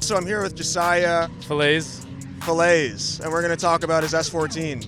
So I'm here with Josiah Fillets, and we're going to talk about his S14.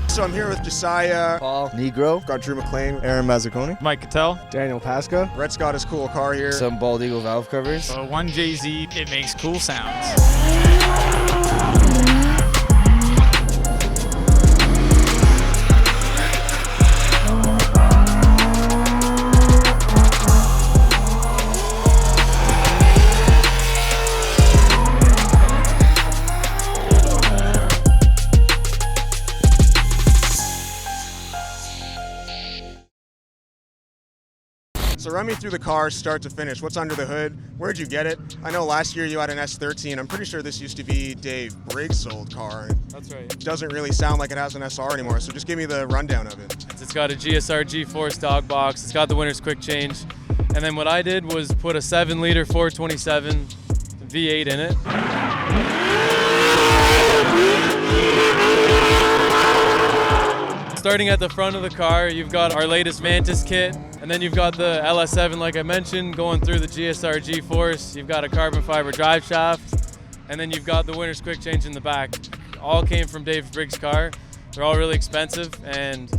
So I'm here with Josiah, Paul Negro, got Drew McLean, Aaron Mazzaconi, Mike Cattell, Daniel Pasca, Rhett's got his cool car here. some Bald Eagle valve covers. one JZ. It makes cool sounds. So run me through the car start to finish. What's under the hood? Where'd you get it? I know last year you had an S13. I'm pretty sure this used to be Dave Brake's old car. That's right. It doesn't really sound like it has an SR anymore, so just give me the rundown of it. It's got a GSR G-Force dog box. It's got the winner's quick change. And then what I did was put a 7-liter 427 V8 in it. Starting at the front of the car, you've got our latest Mantis kit, and then you've got the LS7, like I mentioned, going through the GSR G-Force. You've got a carbon fiber drive shaft, and then you've got the winner's quick change in the back. All came from Dave Briggs' car. They're all really expensive, and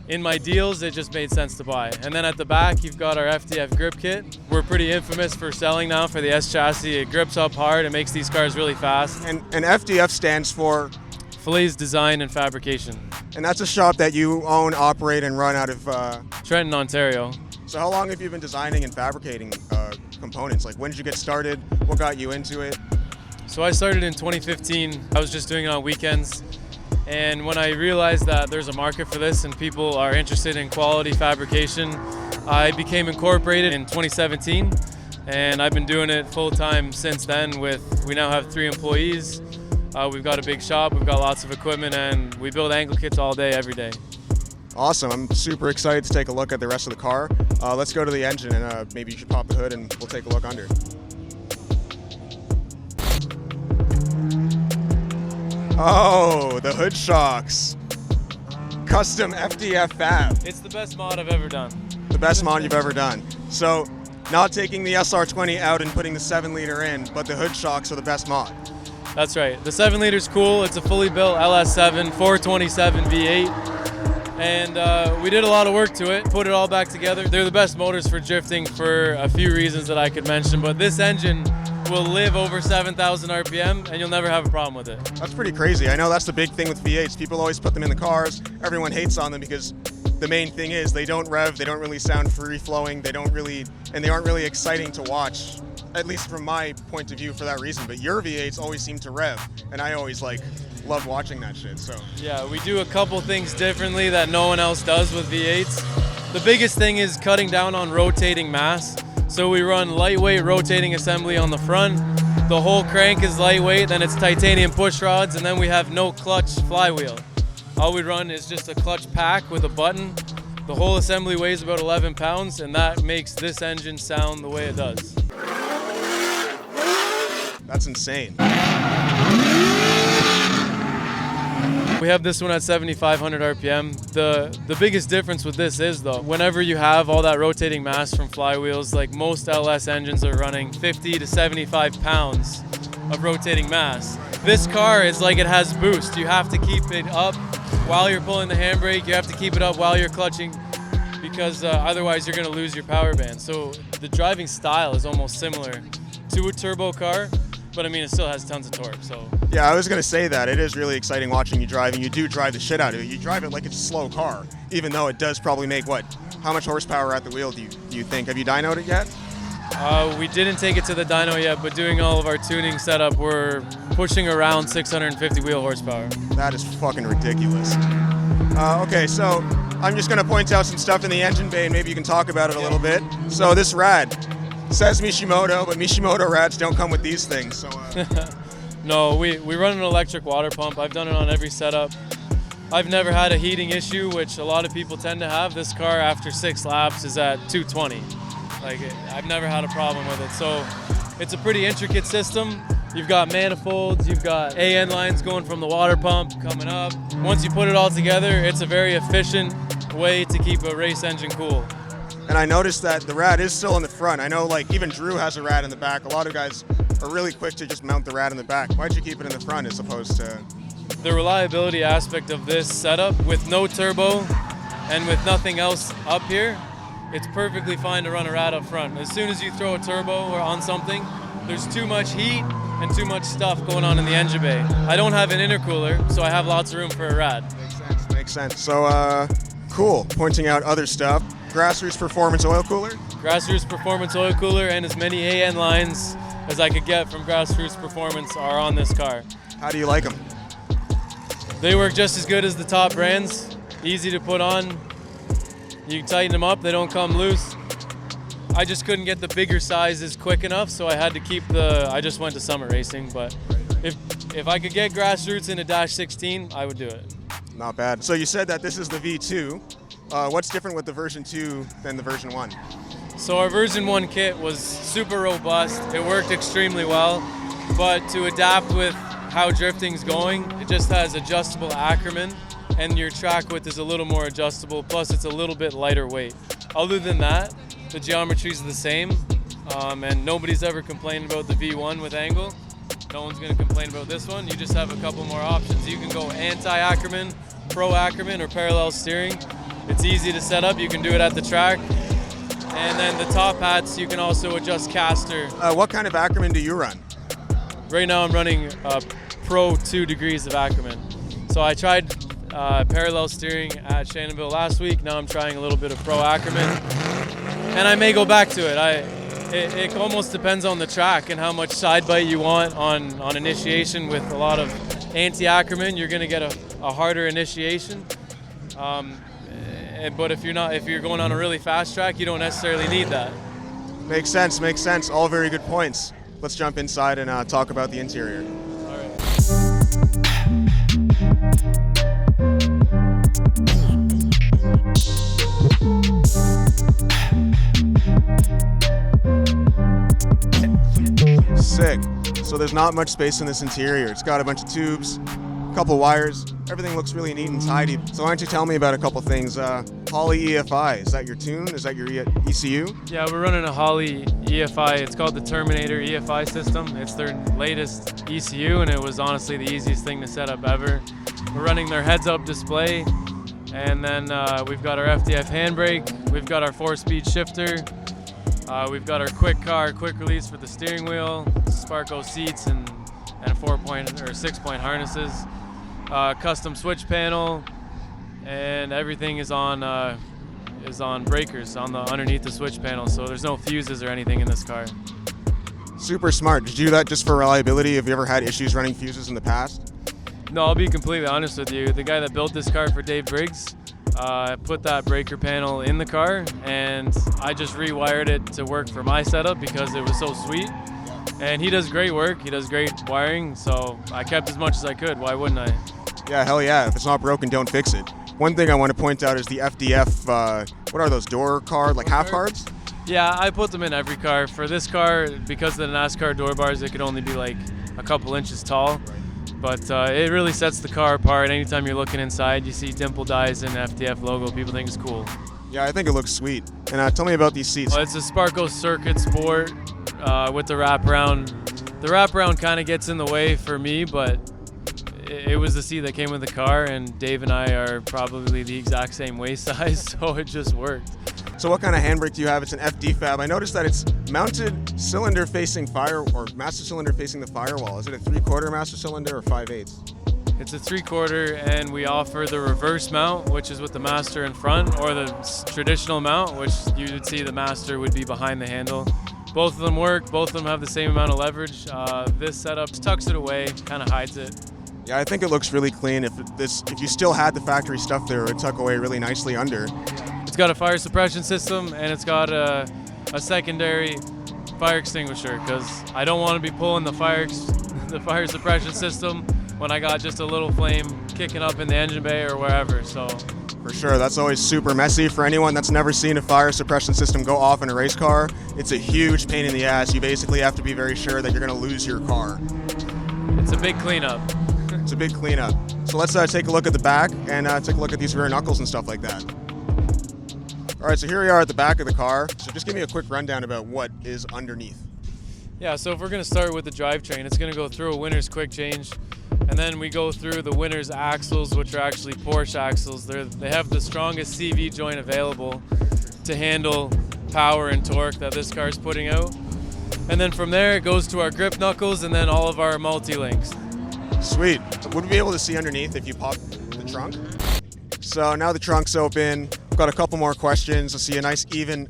in my deals, it just made sense to buy. And then at the back, you've got our FDF grip kit. We're pretty infamous for selling now for the S chassis. It grips up hard. It makes these cars really fast. And FDF stands for? Fillets Design and Fabrication. And that's a shop that you own, operate, and run out of Trenton, Ontario. So how long have you been designing and fabricating components? Like, when did you get started? What got you into it? So I started in 2015. I was just doing it on weekends. And when I realized that there's a market for this and people are interested in quality fabrication, I became incorporated in 2017. And I've been doing it full time since then. We now have 3 employees. We've got a big shop, we've got lots of equipment, and we build angle kits all day, every day. Awesome. I'm super excited to take a look at the rest of the car. Let's go to the engine, and maybe you should pop the hood and we'll take a look under. Oh, the hood shocks. Custom FDF fab. It's the best mod I've ever done. The best mod you've ever done. So, not taking the SR20 out and putting the 7-liter in, but the hood shocks are the best mod. That's right. The 7-liter's cool. It's a fully built LS7 427 V8. And we did a lot of work to it, put it all back together. They're the best motors for drifting for a few reasons that I could mention, but this engine will live over 7,000 RPM and you'll never have a problem with it. That's pretty crazy. I know that's the big thing with V8s. People always put them in the cars. Everyone hates on them because the main thing is they don't rev, they don't really sound free-flowing, they aren't really exciting to watch. At least from my point of view for that reason, but your V8s always seem to rev, and I always love watching that shit, so. Yeah, we do a couple things differently that no one else does with V8s. The biggest thing is cutting down on rotating mass. So we run lightweight rotating assembly on the front. The whole crank is lightweight, then it's titanium push rods, and then we have no clutch flywheel. All we run is just a clutch pack with a button. The whole assembly weighs about 11 pounds, and that makes this engine sound the way it does. That's insane. We have this one at 7,500 RPM. The biggest difference with this is, though, whenever you have all that rotating mass from flywheels, like most LS engines are running 50 to 75 pounds of rotating mass. This car is like it has boost. You have to keep it up while you're pulling the handbrake. You have to keep it up while you're clutching because otherwise you're going to lose your power band. So the driving style is almost similar to a turbo car, but I mean, it still has tons of torque, so. Yeah, I was going to say that. It is really exciting watching you drive, and you do drive the shit out of it. You drive it like it's a slow car, even though it does probably make, how much horsepower at the wheel do you think? Have you dynoed it yet? We didn't take it to the dyno yet, but doing all of our tuning setup, we're pushing around 650 wheel horsepower. That is fucking ridiculous. Okay, so I'm just going to point out some stuff in the engine bay, and maybe you can talk about it a little bit. So this rad says Mishimoto, but Mishimoto rads don't come with these things. So. No, we run an electric water pump. I've done it on every setup. I've never had a heating issue, which a lot of people tend to have. This car, after 6 laps, is at 220. Like, I've never had a problem with it. So It's a pretty intricate system. You've got manifolds, you've got AN lines going from the water pump coming up. Once you put it all together, it's a very efficient way to keep a race engine cool. And I noticed that the rad is still in the front. I know like even Drew has a rad in the back. A lot of guys are really quick to just mount the rad in the back. Why'd you keep it in the front as opposed to... The reliability aspect of this setup with no turbo and with nothing else up here, it's perfectly fine to run a rad up front. As soon as you throw a turbo or on something, there's too much heat and too much stuff going on in the engine bay. I don't have an intercooler, so I have lots of room for a rad. Makes sense. So, cool. Pointing out other stuff. Grassroots Performance Oil Cooler. Grassroots Performance Oil Cooler and as many AN lines as I could get from Grassroots Performance are on this car. How do you like them? They work just as good as the top brands. Easy to put on. You tighten them up, they don't come loose. I just couldn't get the bigger sizes quick enough, so I had to keep I just went to summer racing, but if I could get Grassroots in a -16, I would do it. Not bad. So you said that this is the V2. What's different with the version 2 than the version 1? So our version 1 kit was super robust. It worked extremely well, but to adapt with how drifting's going, it just has adjustable Ackerman, and your track width is a little more adjustable, plus it's a little bit lighter weight. Other than that, the geometry's the same, and nobody's ever complained about the V1 with angle. No one's gonna complain about this one. You just have a couple more options. You can go anti-Ackerman, pro Ackerman, or parallel steering. It's easy to set up, you can do it at the track. And then the top hats, you can also adjust caster. What kind of Ackerman do you run? Right now I'm running pro 2 degrees of Ackerman. So I tried parallel steering at Shannonville last week. Now I'm trying a little bit of pro Ackerman. And I may go back to it. It almost depends on the track and how much side bite you want on initiation. With a lot of anti-Ackerman, you're gonna get a harder initiation. But if you're going on a really fast track, you don't necessarily need that. Makes sense, makes sense. All very good points. Let's jump inside and talk about the interior. All right. Sick. So there's not much space in this interior. It's got a bunch of tubes, a couple wires. Everything looks really neat and tidy. So why don't you tell me about a couple things? Holley Efi, is that your tune? Is that your ECU? Yeah, we're running a Holley Efi. It's called the Terminator EFI system. It's their latest ECU, and it was honestly the easiest thing to set up ever. We're running their heads-up display, and then we've got our FDF handbrake. We've got our 4-speed shifter. We've got our quick release for the steering wheel, Sparco seats, and a 4-point or 6-point harnesses. Custom switch panel, and everything is on breakers underneath the switch panel, so there's no fuses or anything in this car. Super smart. Did you do that just for reliability? Have you ever had issues running fuses in the past? No, I'll be completely honest with you. The guy that built this car for Dave Briggs put that breaker panel in the car, and I just rewired it to work for my setup because it was so sweet. And he does great work. He does great wiring, so I kept as much as I could. Why wouldn't I? Yeah, hell yeah. If it's not broken, don't fix it. One thing I want to point out is the FDF, what are those, door card, like half cards? Yeah, I put them in every car. For this car, because of the NASCAR door bars, it could only be like a couple inches tall. But it really sets the car apart. Anytime you're looking inside, you see dimple dies and FDF logo, people think it's cool. Yeah, I think it looks sweet. And tell me about these seats. Well, it's a Sparco Circuit Sport with the wraparound. The wraparound kind of gets in the way for me, but it was the seat that came with the car, and Dave and I are probably the exact same waist size, so it just worked. So what kind of handbrake do you have? It's an FD fab. I noticed that it's mounted cylinder facing master cylinder facing the firewall. Is it a 3/4 master cylinder or 5/8? It's a 3/4, and we offer the reverse mount, which is with the master in front, or the traditional mount, which you would see the master would be behind the handle. Both of them work. Both of them have the same amount of leverage. This setup tucks it away, kind of hides it. Yeah, I think it looks really clean. If you still had the factory stuff there, it would tuck away really nicely under. It's got a fire suppression system, and it's got a secondary fire extinguisher, because I don't want to be pulling the fire suppression system when I got just a little flame kicking up in the engine bay or wherever. So For sure, that's always super messy. For anyone that's never seen a fire suppression system go off in a race car, it's a huge pain in the ass. You basically have to be very sure that you're going to lose your car. It's a big cleanup. It's a big cleanup. So let's take a look at the back and take a look at these rear knuckles and stuff like that. All right, so here we are at the back of the car. So just give me a quick rundown about what is underneath. Yeah, so if we're going to start with the drivetrain, it's going to go through a winner's quick change, and then we go through the winner's axles, which are actually Porsche axles. They have the strongest CV joint available to handle power and torque that this car is putting out. And then from there, it goes to our grip knuckles and then all of our multi-links. Sweet. Would we be able to see underneath if you pop the trunk? So now the trunk's open. I've got a couple more questions. I see a nice even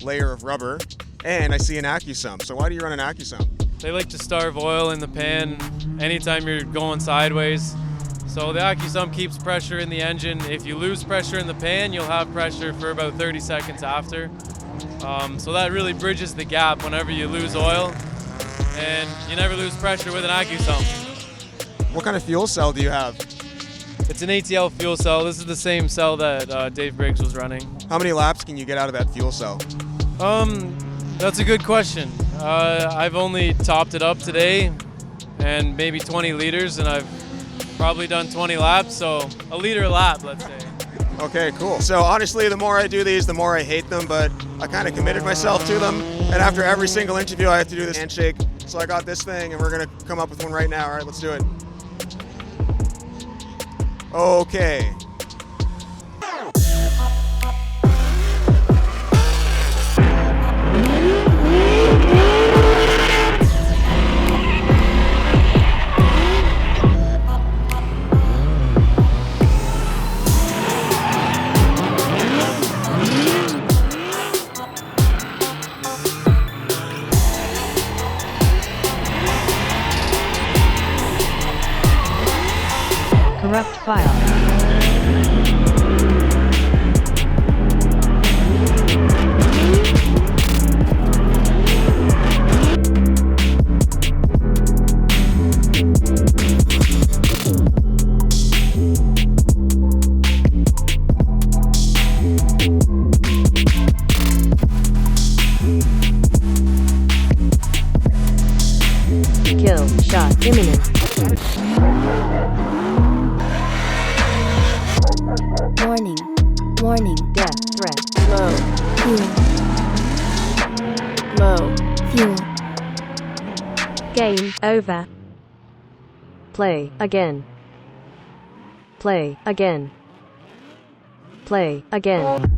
layer of rubber, and I see an AccuSump. So why do you run an AccuSump? They like to starve oil in the pan anytime you're going sideways. So the AccuSump keeps pressure in the engine. If you lose pressure in the pan, you'll have pressure for about 30 seconds after. So that really bridges the gap whenever you lose oil, and you never lose pressure with an AccuSump. What kind of fuel cell do you have? It's an ATL fuel cell. This is the same cell that Dave Briggs was running. How many laps can you get out of that fuel cell? That's a good question. I've only topped it up today, and maybe 20 liters, and I've probably done 20 laps, so a liter a lap, let's say. Okay, cool. So honestly, the more I do these, the more I hate them, but I kind of committed myself to them, and after every single interview, I have to do this handshake. So I got this thing, and we're gonna come up with one right now. All right, let's do it. Okay. Corrupt file. Kill shot imminent. Warning. Warning. Death threat. Low. Fuel. Low. Fuel. Game over. Play again. Play again. Play again.